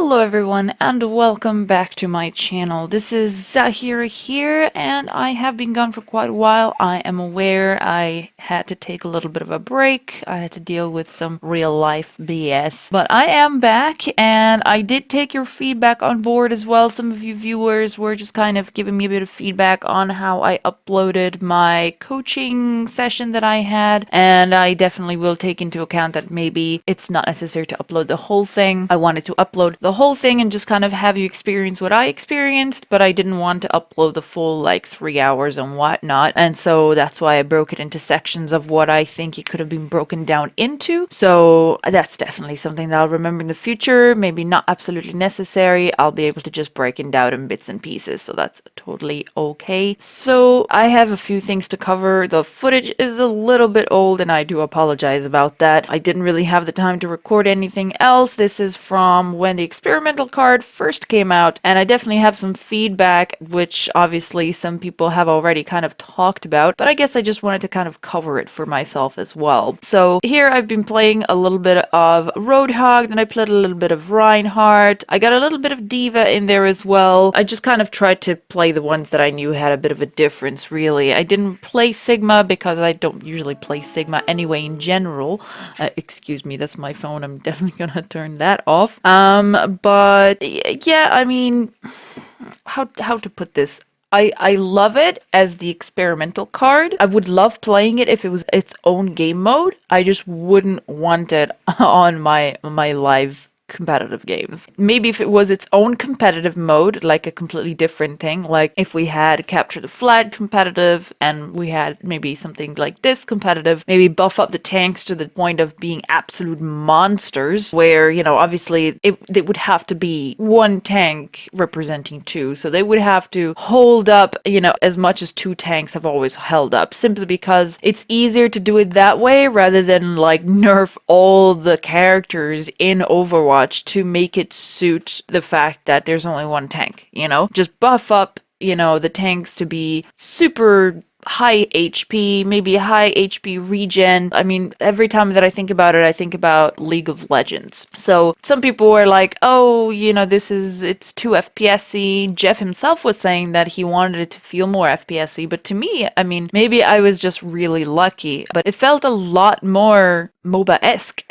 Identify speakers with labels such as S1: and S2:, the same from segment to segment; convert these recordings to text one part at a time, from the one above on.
S1: Hello everyone and welcome back to my channel. This is Zahyra here and I have been gone for quite a while. I am aware I had to take a little bit of a break. I had to deal with some real life BS. But I am back and I did take your feedback on board as well. Some of you viewers were just kind of giving me a bit of feedback on how I uploaded my coaching session that I had, and I definitely will take into account that maybe it's not necessary to upload the whole thing. I wanted to upload the whole thing and just kind of have you experience what I experienced, but I didn't want to upload the full like 3 hours and whatnot, and so that's why I broke it into sections of what I think it could have been broken down into. So that's definitely something that I'll remember in the future. Maybe not absolutely necessary. I'll be able to just break it down in bits and pieces, so that's totally okay. So I have a few things to cover. The footage is a little bit old and I do apologize about that. I didn't really have the time to record anything else. This is from when the experimental card first came out, and I definitely have some feedback which obviously some people have already kind of talked about, but I guess I just wanted to kind of cover it for myself as well. So here I've been playing a little bit of Roadhog, then I played a little bit of Reinhardt. I got a little bit of Diva in there as well. I just kind of tried to play the ones that I knew had a bit of a difference, really. I didn't play Sigma because I don't usually play Sigma anyway in general. Excuse me, that's my phone. I'm definitely gonna turn that off. But yeah, I mean, how to put this? I love it as the experimental card. I would love playing it if it was its own game mode. I just wouldn't want it on my live competitive games. Maybe if it was its own competitive mode, like a completely different thing, like if we had capture the flag competitive and we had maybe something like this competitive, maybe buff up the tanks to the point of being absolute monsters where, you know, obviously it would have to be one tank representing two, so they would have to hold up, you know, as much as two tanks have always held up, simply because it's easier to do it that way rather than like nerf all the characters in Overwatch to make it suit the fact that there's only one tank, you know? Just buff up, you know, the tanks to be super high HP, maybe high HP regen. I mean, every time that I think about it, I think about League of Legends. So some people were like, oh, you know, it's too FPS-y. Jeff himself was saying that he wanted it to feel more FPS-y, but to me, I mean, maybe I was just really lucky, but it felt a lot more MOBA-esque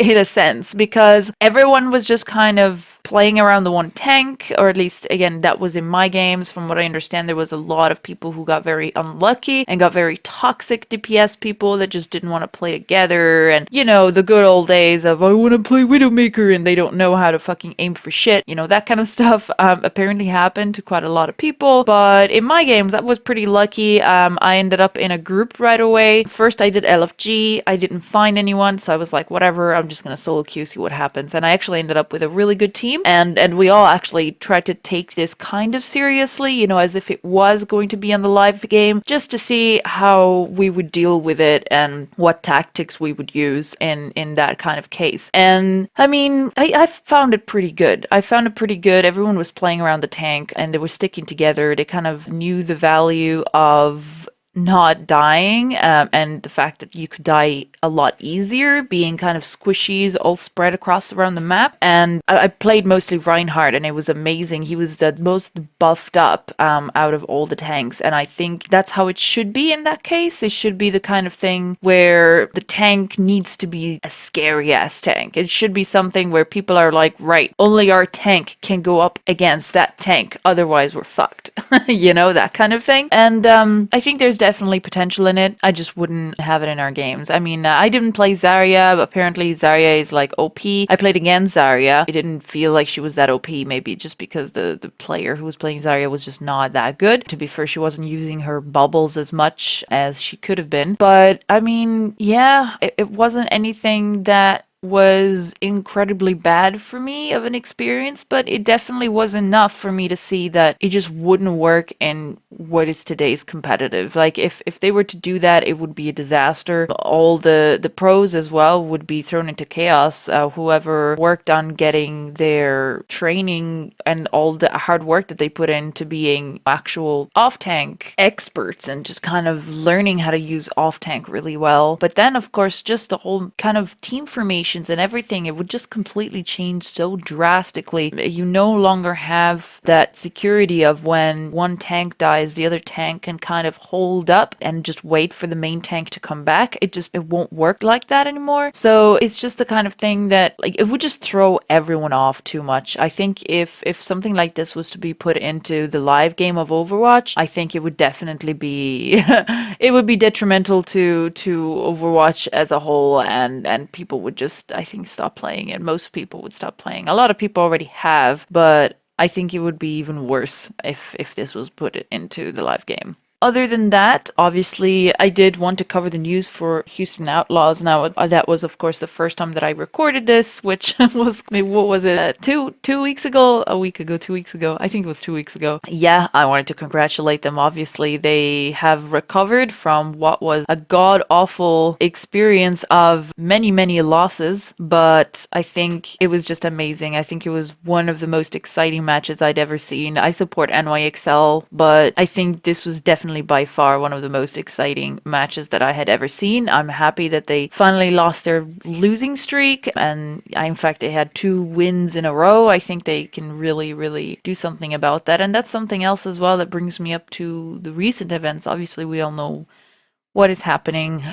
S1: in a sense, because everyone was just kind of playing around the one tank, or at least, again, that was in my games. From what I understand, there was a lot of people who got very unlucky and got very toxic DPS people that just didn't want to play together, and, you know, the good old days of, I want to play Widowmaker, and they don't know how to fucking aim for shit, you know, that kind of stuff apparently happened to quite a lot of people. But in my games, I was pretty lucky. I ended up in a group right away. First, I did LFG. I didn't find anyone, so I was like, whatever, I'm just gonna solo queue, see what happens. And I actually ended up with a really good team, and we all actually tried to take this kind of seriously, you know, as if it was going to be on the live game, just to see how we would deal with it and what tactics we would use in that kind of case. And I mean, I found it pretty good. I found it pretty good. Everyone was playing around the tank and they were sticking together. They kind of knew the value of not dying, and the fact that you could die a lot easier, being kind of squishies all spread across around the map. And I played mostly Reinhardt, and it was amazing. He was the most buffed up out of all the tanks, and I think that's how it should be in that case. It should be the kind of thing where the tank needs to be a scary ass tank. It should be something where people are like, right, only our tank can go up against that tank, otherwise we're fucked. You know, that kind of thing. And I think there's definitely potential in it. I just wouldn't have it in our games. I mean, I didn't play Zahyra, but apparently Zahyra is like OP. I played against Zahyra. I didn't feel like she was that OP, maybe just because the player who was playing Zahyra was just not that good. To be fair, she wasn't using her bubbles as much as she could have been. But I mean, yeah, it wasn't anything that was incredibly bad for me of an experience, but it definitely was enough for me to see that it just wouldn't work in what is today's competitive. Like if they were to do that, it would be a disaster. All the pros as well would be thrown into chaos. Whoever worked on getting their training and all the hard work that they put into being actual off-tank experts and just kind of learning how to use off-tank really well. But then, of course, just the whole kind of team formation animations and everything, it would just completely change so drastically. You no longer have that security of when one tank dies, the other tank can kind of hold up and just wait for the main tank to come back. It won't work like that anymore. So it's just the kind of thing that, like, it would just throw everyone off too much. I think if something like this was to be put into the live game of Overwatch, I think it would definitely be it would be detrimental to Overwatch as a whole, and people would just, I think, stop playing it. Most people would stop playing. A lot of people already have, but I think it would be even worse if this was put into the live game. Other than that, obviously, I did want to cover the news for Houston Outlaws. Now, that was, of course, the first time that I recorded this, which was, maybe, what was it, 2 weeks ago? A week ago, 2 weeks ago? I think it was 2 weeks ago. Yeah, I wanted to congratulate them. Obviously, they have recovered from what was a god-awful experience of many, many losses, but I think it was just amazing. I think it was one of the most exciting matches I'd ever seen. I support NYXL, but I think this was definitely by far one of the most exciting matches that I had ever seen. I'm happy that they finally lost their losing streak, and in fact they had 2 wins in a row. I think they can really, really do something about that, and that's something else as well that brings me up to the recent events. Obviously, we all know what is happening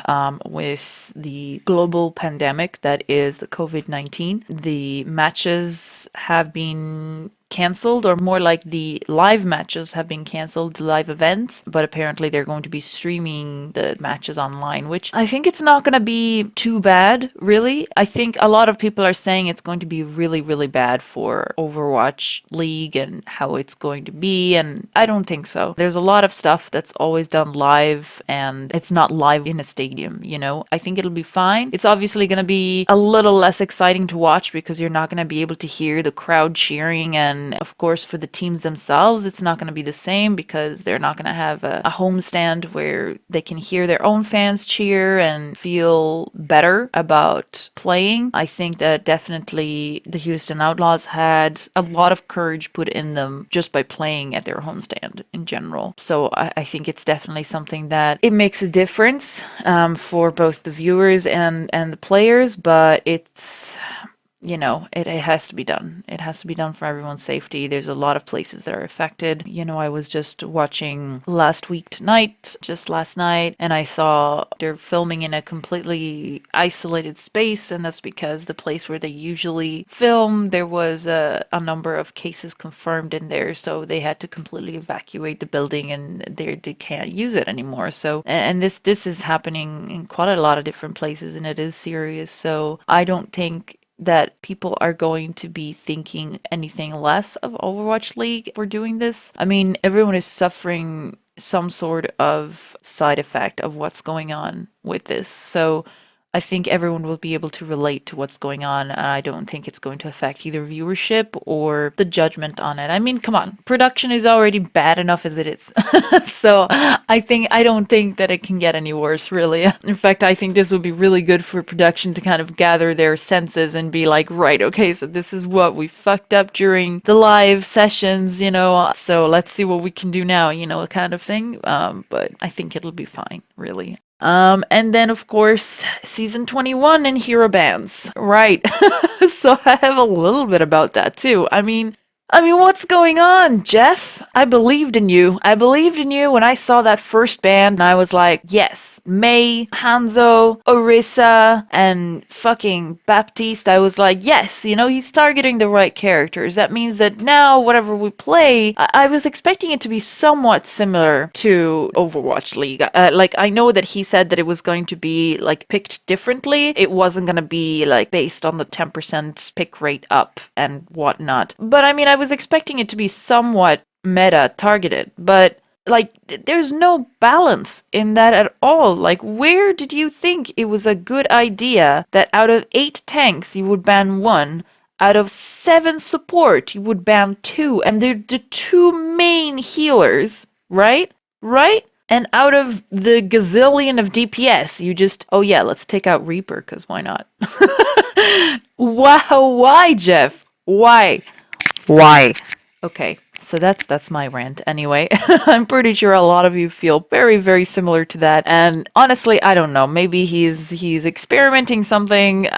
S1: with the global pandemic that is the COVID-19. The matches have been canceled, or more like the live matches have been canceled, the live events, but apparently they're going to be streaming the matches online, which I think it's not going to be too bad, really. I think a lot of people are saying it's going to be really, really bad for Overwatch League and how it's going to be, and I don't think so. There's a lot of stuff that's always done live, and it's not live in a stadium, you know? I think it'll be fine. It's obviously going to be a little less exciting to watch because you're not going to be able to hear the crowd cheering, and of course for the teams themselves it's not going to be the same because they're not going to have a homestand where they can hear their own fans cheer and feel better about playing. I think that definitely the Houston Outlaws had a lot of courage put in them just by playing at their homestand in general. So I think it's definitely something that it makes a difference for both the viewers and the players, but it's, you know, it has to be done. It has to be done for everyone's safety. There's a lot of places that are affected. You know, I was just watching Last Week Tonight, just last night, and I saw they're filming in a completely isolated space, and that's because the place where they usually film, there was a number of cases confirmed in there, so they had to completely evacuate the building, and they can't use it anymore. So, and this is happening in quite a lot of different places, and it is serious. So I don't think that people are going to be thinking anything less of Overwatch League for doing this. I mean, everyone is suffering some sort of side effect of what's going on with this. So I think everyone will be able to relate to what's going on, and I don't think it's going to affect either viewership or the judgment on it. I mean, come on, production is already bad enough as it is. So I don't think that it can get any worse, really. In fact, I think this would be really good for production to kind of gather their senses and be like, right, okay, so this is what we fucked up during the live sessions, you know, so let's see what we can do now, you know, kind of thing. But I think it'll be fine, really. And then of course, season 21 in Hero Bands. Right. So I have a little bit about that too. I mean, what's going on, Jeff? I believed in you. I believed in you when I saw that first band, and I was like, yes, May, Hanzo, Orisa, and fucking Baptiste. I was like, yes, you know, he's targeting the right characters. That means that now, whatever we play, I was expecting it to be somewhat similar to Overwatch League. Like, I know that he said that it was going to be, like, picked differently. It wasn't gonna be, like, based on the 10% pick rate up and whatnot. But I mean, I was expecting it to be somewhat meta targeted, but like there's no balance in that at all. Like, where did you think it was a good idea that out of 8 tanks you would ban 1, out of 7 support you would ban 2, and they're the 2 main healers, right? And out of the gazillion of DPS, you just, oh yeah, let's take out Reaper, because why not? Wow, why, Jeff? Why? Okay, So that's my rant anyway. I'm pretty sure a lot of you feel very, very similar to that. And honestly, I don't know. Maybe he's experimenting something.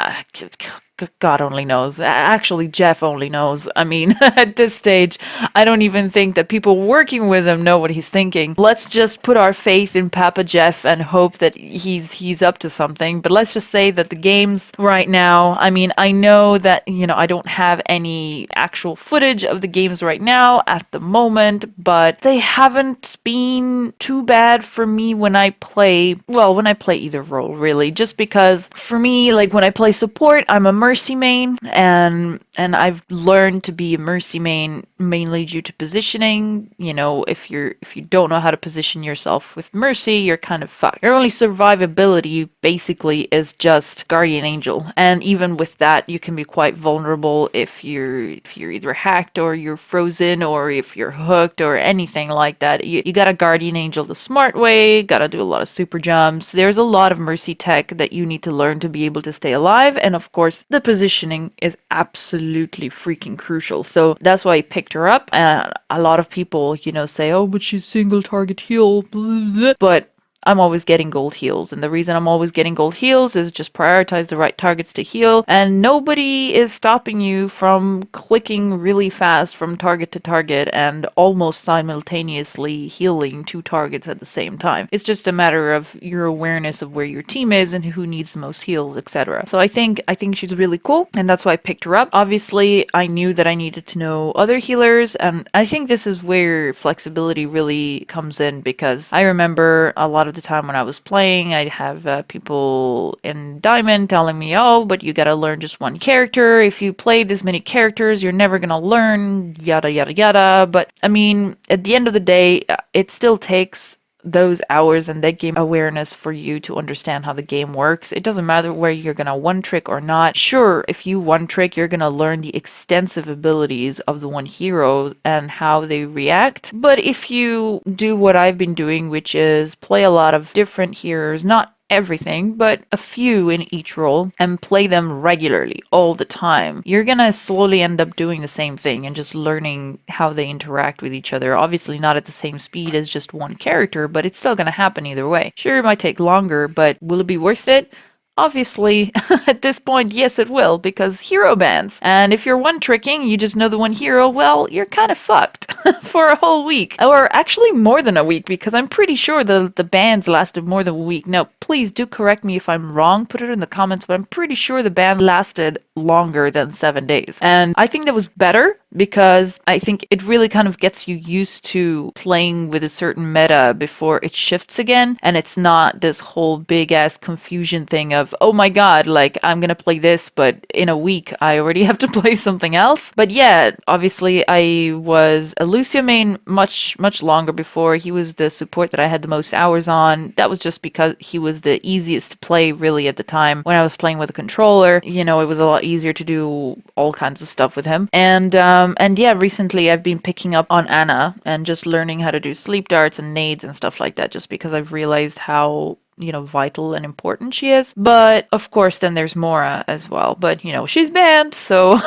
S1: God only knows. Actually, Jeff only knows. I mean, at this stage, I don't even think that people working with him know what he's thinking. Let's just put our faith in Papa Jeff and hope that he's up to something. But let's just say that the games right now, I mean, I know that, I don't have any actual footage of the games right now at the moment, but they haven't been too bad for me when I play, when I play either role, really. Just because for me, like when I play support, I'm a mercy main, and I've learned to be a mercy main mainly due to positioning. If you don't know how to position yourself with mercy, you're kind of fucked. Your only survivability basically is just guardian angel, and even with that, you can be quite vulnerable if you're either hacked or you're frozen or if you're hooked or anything like that. You gotta guardian angel the smart way, gotta do a lot of super jumps. There's a lot of mercy tech that you need to learn to be able to stay alive, and of course the positioning is absolutely freaking crucial. So that's why I picked her up. And a lot of people, say, oh, but she's single target heal. Blah, blah. But I'm always getting gold heals. And the reason I'm always getting gold heals is just prioritize the right targets to heal. And nobody is stopping you from clicking really fast from target to target and almost simultaneously healing two targets at the same time. It's just a matter of your awareness of where your team is and who needs the most heals, etc. So I think she's really cool, and that's why I picked her up. Obviously, I knew that I needed to know other healers, and I think this is where flexibility really comes in, because I remember a lot of the time when I was playing, I'd have people in Diamond telling me, oh, but you gotta learn just one character. If you play this many characters, you're never gonna learn, yada, yada, yada. But, I mean, at the end of the day, it still takes those hours and that game awareness for you to understand how the game works. It doesn't matter where you're gonna one trick or not. Sure, if you one trick, you're gonna learn the extensive abilities of the one hero and how they react. But if you do what I've been doing, which is play a lot of different heroes, not everything, but a few in each role, and play them regularly all the time, you're gonna slowly end up doing the same thing and just learning how they interact with each other. Obviously not at the same speed as just one character, but it's still gonna happen either way. Sure, it might take longer, but will it be worth it? Obviously, at this point, yes, it will, because hero bans. And if you're one-tricking, you just know the one hero, well, you're kind of fucked for a whole week. Or actually more than a week, because I'm pretty sure the bans lasted more than a week. Now, please do correct me if I'm wrong, put it in the comments, but I'm pretty sure the ban lasted longer than 7 days. And I think that was better, because I think it really kind of gets you used to playing with a certain meta before it shifts again, and it's not this whole big-ass confusion thing of, oh my god, like, I'm gonna play this, but in a week I already have to play something else. But yeah, obviously I was a Lucio main much longer before. He was the support that I had the most hours on. That was just because he was the easiest to play really at the time. When I was playing with a controller, it was a lot easier to do all kinds of stuff with him. And yeah, recently I've been picking up on Anna and just learning how to do sleep darts and nades and stuff like that, just because I've realized how vital and important she is. But of course, then there's Mora as well. But she's banned, so.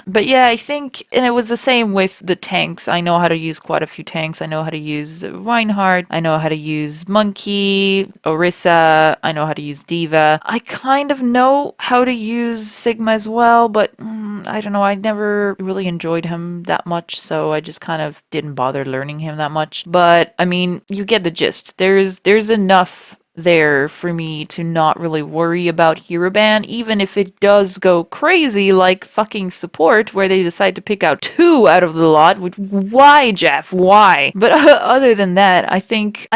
S1: But yeah, I think, and it was the same with the tanks. I know how to use quite a few tanks. I know how to use Reinhardt. I know how to use Monkey, Orisa. I know how to use Diva. I kind of know how to use Sigma as well, but I don't know. I never really enjoyed him that much, so I just kind of didn't bother learning him that much. But I mean, you get the gist. There's enough there for me to not really worry about hero ban, even if it does go crazy like fucking support, where they decide to pick out 2 out of the lot. Which, why, Jeff? Why? But other than that, I think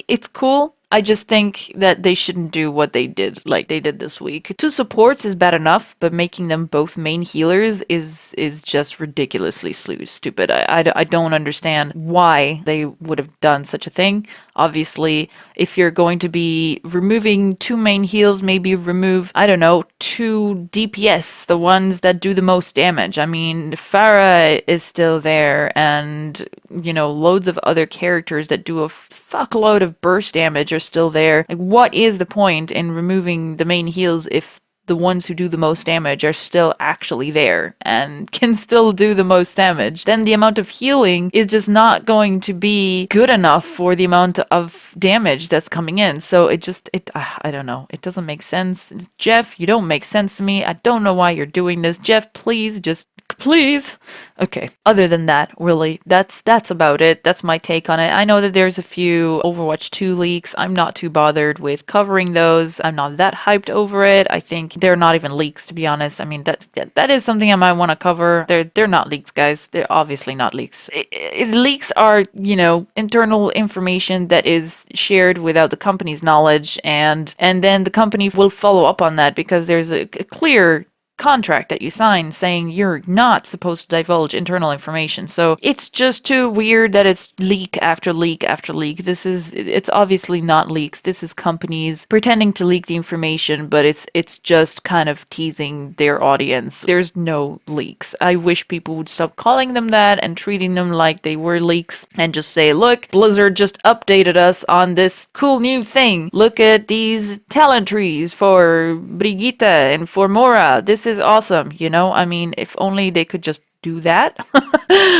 S1: it's cool. I just think that they shouldn't do what they did, like they did this week. 2 supports is bad enough, but making them both main healers is just ridiculously stupid. I don't understand why they would have done such a thing. Obviously, if you're going to be removing 2 main heals, maybe remove, I don't know, 2 DPS, the ones that do the most damage. I mean, Pharah is still there, and, loads of other characters that do a fuckload of burst damage are still there. Like, what is the point in removing the main heals if the ones who do the most damage are still actually there and can still do the most damage, then the amount of healing is just not going to be good enough for the amount of damage that's coming in. So I don't know. It doesn't make sense. Jeff, you don't make sense to me. I don't know why you're doing this. Jeff, please, just please. Okay. Other than that, really, that's about it. That's my take on it. I know that there's a few Overwatch 2 leaks. I'm not too bothered with covering those. I'm not that hyped over it. I think they're not even leaks, to be honest. I mean, that is something I might want to cover. They're not leaks, guys. They're obviously not leaks. Leaks are, internal information that is shared without the company's knowledge, and then the company will follow up on that because there's a clear contract that you sign saying you're not supposed to divulge internal information. So it's just too weird that it's leak after leak after leak. It's obviously not leaks. This is companies pretending to leak the information, but it's just kind of teasing their audience. There's no leaks. I wish people would stop calling them that and treating them like they were leaks and just say, look, Blizzard just updated us on this cool new thing. Look at these talent trees for Brigitte and for Mora. This is awesome, I mean, if only they could just do that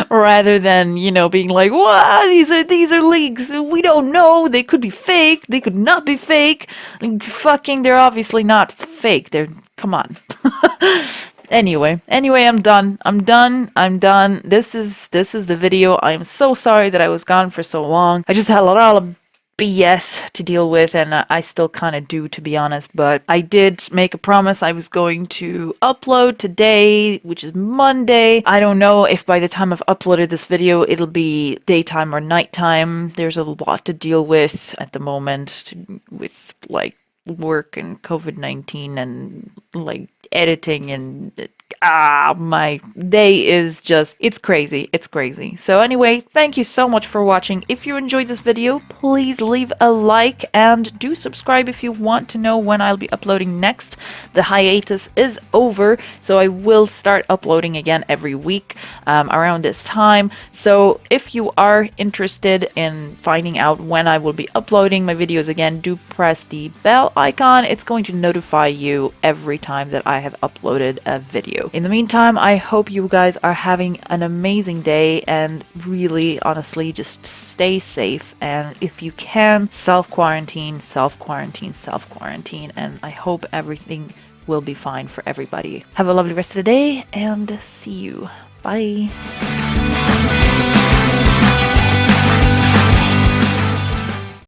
S1: rather than, being like, wow, these are leaks. We don't know. They could be fake. They could not be fake. Fucking, they're obviously not fake. Come on. Anyway, I'm done. This is the video. I'm so sorry that I was gone for so long. I just had a lot of BS to deal with, and I still kind of do, to be honest, but I did make a promise I was going to upload today, which is Monday. I don't know if by the time I've uploaded this video it'll be daytime or nighttime. There's a lot to deal with at the moment with like work and COVID-19 and like editing, and my day is just, it's crazy. So anyway, thank you so much for watching. If you enjoyed this video, please leave a like and do subscribe if you want to know when I'll be uploading next. The hiatus is over, so I will start uploading again every week around this time. So if you are interested in finding out when I will be uploading my videos again, do press the bell icon. It's going to notify you every time that I have uploaded a video. In the meantime, I hope you guys are having an amazing day, and really, honestly, just stay safe, and if you can, self-quarantine, and I hope everything will be fine for everybody. Have a lovely rest of the day, and see you. Bye.